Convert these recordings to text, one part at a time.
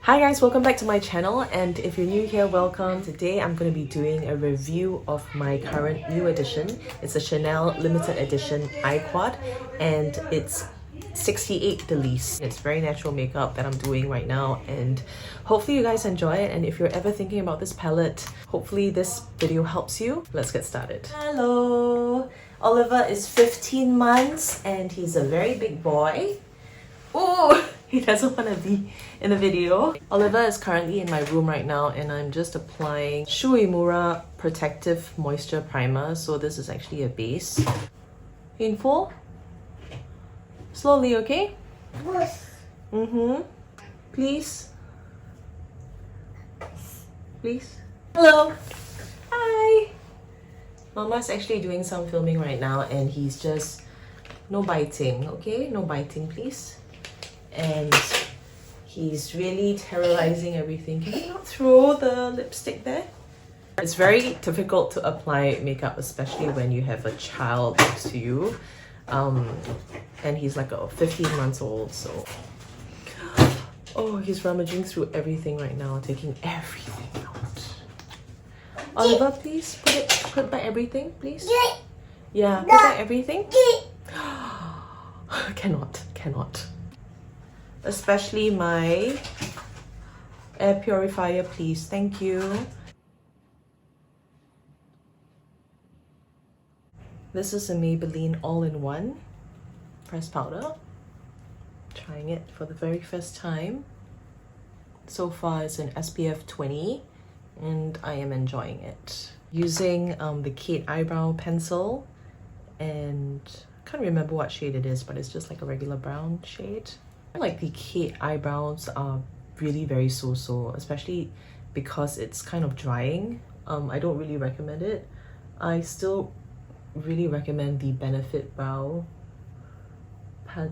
Hi guys, welcome back to my channel, and if you're new here, welcome. Today I'm going to be doing a review of my current new edition. It's a Chanel limited edition eye quad and it's 68 Delices. It's very natural makeup that I'm doing right now, and hopefully you guys enjoy it. And if you're ever thinking about this palette, hopefully this video helps you. Let's get started. Hello! Oliver is 15 months and he's a very big boy. Oh, he doesn't want to be in the video. Oliver is currently in my room right now and I'm just applying Shu Uemura Protective Moisture Primer. So this is actually a base. Painful? Slowly, okay? Yes. Please? Please? Hello! Hi! Mama's actually doing some filming right now and he's just... no biting, okay? No biting, please. And he's really terrorizing everything. Can you not throw the lipstick there? It's very difficult to apply makeup, especially when you have a child next to you. And he's like 15 months old, so... Oh, he's rummaging through everything right now, taking everything out. Oliver, please, put back everything, please. Yeah, put back everything. Cannot. Especially my air purifier, please. Thank you. This is a Maybelline all-in-one pressed powder. Trying it for the very first time. So far it's an SPF 20 and I am enjoying it. Using the Kate eyebrow pencil, and I can't remember what shade it is, but it's just like a regular brown shade. I like the Kate eyebrows are really very so-so, especially because it's kind of drying. I don't really recommend it. I still really recommend the Benefit Brow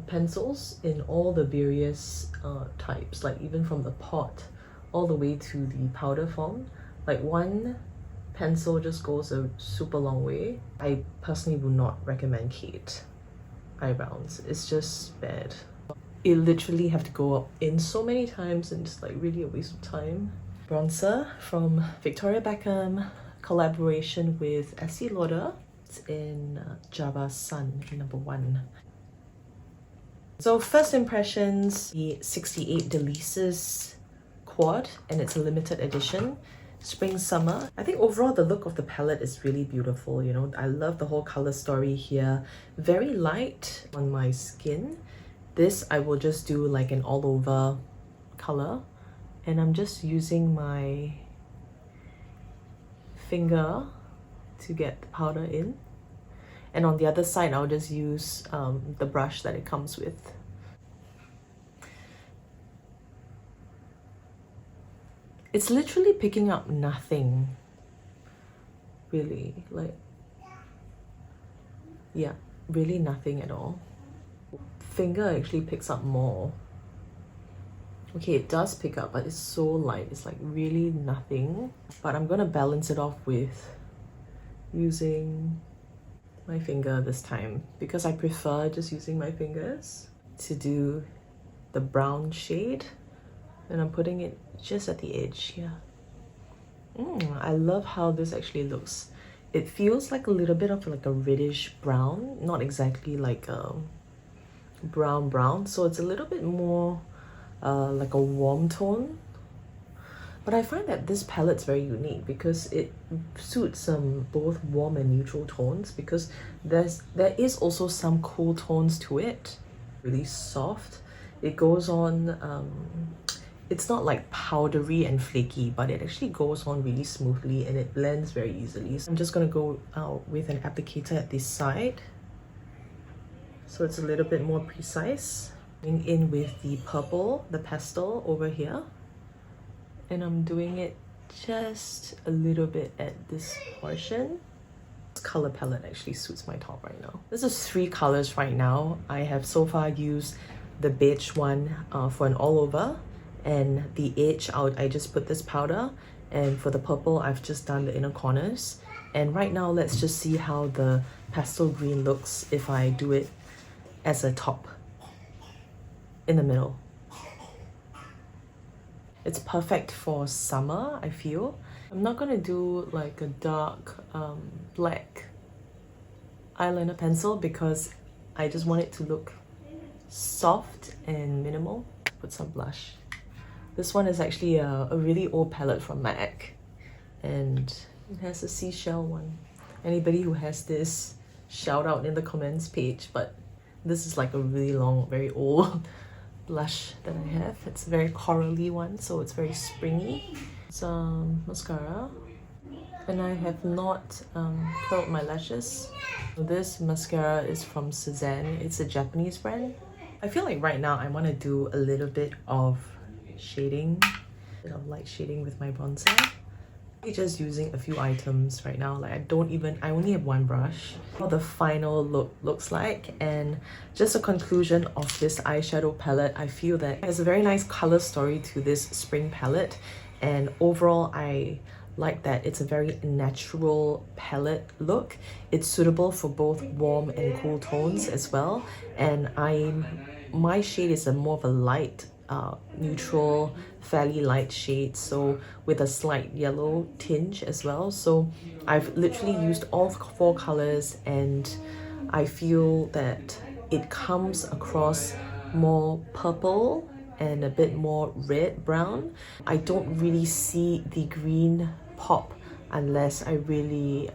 pencils in all the various types, like even from the pot all the way to the powder form. Like one pencil just goes a super long way. I personally would not recommend Kate eyebrows. It's just bad. You literally have to go in so many times and it's like really a waste of time. Bronzer from Victoria Beckham, collaboration with Estee Lauder. It's in Java Sun, number 1. So first impressions, the 68 Delices quad, and it's a limited edition. Spring summer. I think overall the look of the palette is really beautiful, you know. I love the whole color story here. Very light on my skin. This I will just do like an all over color, and I'm just using my finger to get the powder in, and on the other side I'll just use the brush that it comes with. It's literally picking up nothing, really, like, yeah, really nothing at all. Finger actually picks up more. Okay, it does pick up, but it's so light, it's like really nothing. But I'm gonna balance it off with using my finger this time, because I prefer just using my fingers to do the brown shade, and I'm putting it just at the edge here. I love how this actually looks. It feels like a little bit of like a reddish brown, not exactly like a brown, so it's a little bit more like a warm tone. But I find that this palette's very unique because it suits both warm and neutral tones, because there is also some cool tones to it. Really soft. It goes on, it's not like powdery and flaky, but it actually goes on really smoothly and it blends very easily. So I'm just gonna go with an applicator at this side, so it's a little bit more precise. Going in with the purple, the pastel over here, and I'm doing it just a little bit at this portion. This color palette actually suits my top right now. This is 3 colors right now. I have so far used the beige one for an all over, and the edge I just put this powder, and for the purple I've just done the inner corners. And right now let's just see how the pastel green looks if I do it as a top in the middle. It's perfect for summer, I feel. I'm not gonna do like a dark black eyeliner pencil because I just want it to look soft and minimal. Put some blush. This one is actually a really old palette from MAC, and it has a seashell one. Anybody who has this, shout out in the comments page, but this is like a really long, very old blush that I have. It's a very corally one, so it's very springy. Some mascara, and I have not curled my lashes. This mascara is from Suzanne. It's a Japanese brand. I feel like right now I want to do a little bit of shading, a bit of light shading with my bronzer. I'm just using a few items right now. Like I only have one brush. How the final look looks like, and just a conclusion of this eyeshadow palette. I feel that there's a very nice color story to this spring palette, and overall I like that it's a very natural palette look. It's suitable for both warm and cool tones as well, and my shade is more of a light neutral, fairly light shade, so with a slight yellow tinge as well. So I've literally used all 4 colors, and I feel that it comes across more purple and a bit more red brown. I don't really see the green pop unless I really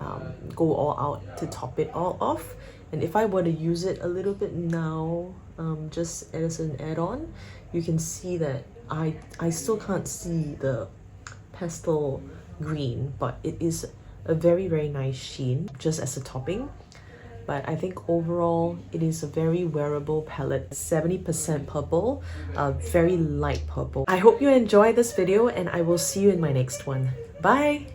go all out to top it all off. And if I were to use it a little bit now, just as an add-on, you can see that I still can't see the pastel green, but it is a very, very nice sheen just as a topping. But I think overall it is a very wearable palette. 70% purple, very light purple. I hope you enjoy this video, and I will see you in my next one. Bye!